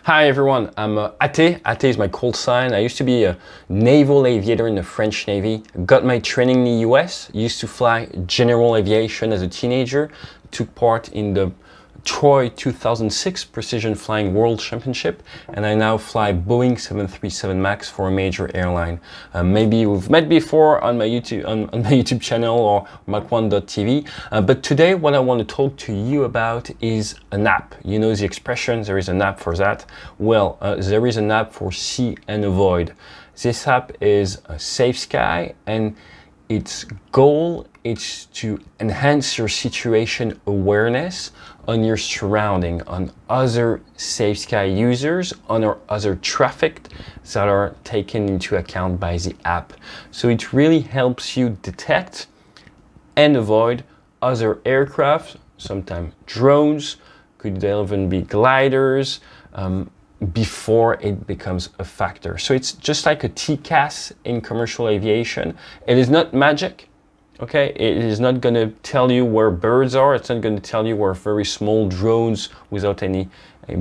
Hi everyone, I'm Ate. Ate is my call sign. I used to be a naval aviator in the French Navy. Got my training in the US. Used to fly general aviation as a teenager. Took part in the Troy 2006 Precision Flying World Championship, and I now fly Boeing 737 MAX for a major airline. Maybe we've met before on my YouTube channel or Mach1.tv, but today what I want to talk to you about is an app. You know the expression, there is an app for that. Well, there is an app for see and avoid. This app is SAFESKY, and its goal is to enhance your situation awareness on your surrounding, on other SAFESKY users, on other traffic that are taken into account by the app. So it really helps you detect and avoid other aircraft, sometimes drones, could even be gliders, before it becomes a factor. So it's just like a TCAS in commercial aviation. It is not magic, okay? It is not gonna tell you where birds are. It's not gonna tell you where very small drones without any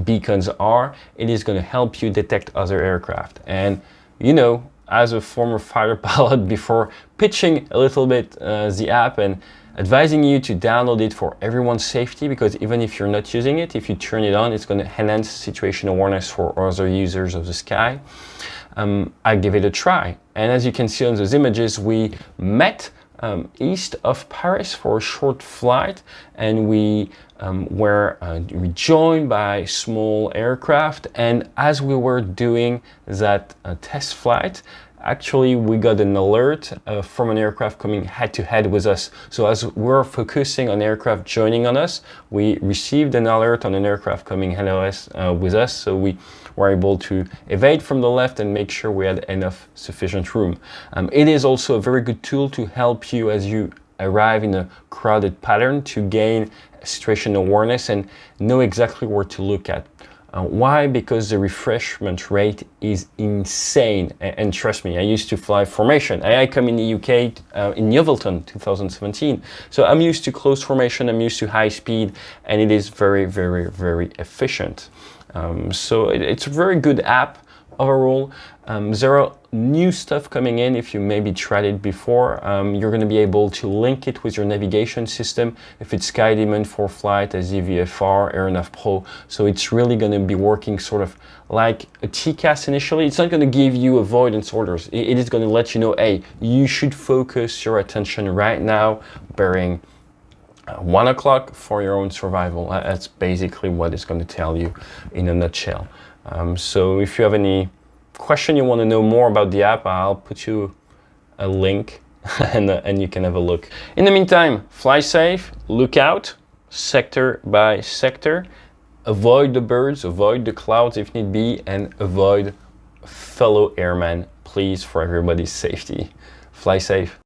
beacons are. It is gonna help you detect other aircraft. And you know, as a former fighter pilot, before pitching a little bit the app and advising you to download it for everyone's safety, because even if you're not using it, if you turn it on, it's going to enhance situation awareness for other users of the sky. I give it a try. And as you can see on those images, we met east of Paris for a short flight, and we were rejoined by small aircraft. And as we were doing that test flight, actually, we got an alert from an aircraft coming head-to-head with us. So as we're focusing on aircraft joining on us, we received an alert on an aircraft coming with us. So we were able to evade from the left and make sure we had enough sufficient room. It is also a very good tool to help you as you arrive in a crowded pattern to gain situation awareness and know exactly where to look at. Why? Because the refreshment rate is insane. And trust me, I used to fly formation. I come in the UK in Yeovilton 2017. So I'm used to close formation, I'm used to high speed, and it is very, very, very efficient. So it's a very good app overall. There are new stuff coming in. If you maybe tried it before, you're going to be able to link it with your navigation system. If it's SkyDemon for flight, as VFR, AeroNav Pro. So it's really going to be working sort of like a TCAS initially. It's not going to give you avoidance orders. It is going to let you know, hey, you should focus your attention right now, bearing 1 o'clock for your own survival. That's basically what it's going to tell you in a nutshell. So if you have any question you want to know more about the app, I'll put you a link and you can have a look. In the meantime, fly safe, look out, sector by sector, avoid the birds, avoid the clouds if need be, and avoid fellow airmen, please, for everybody's safety. Fly safe.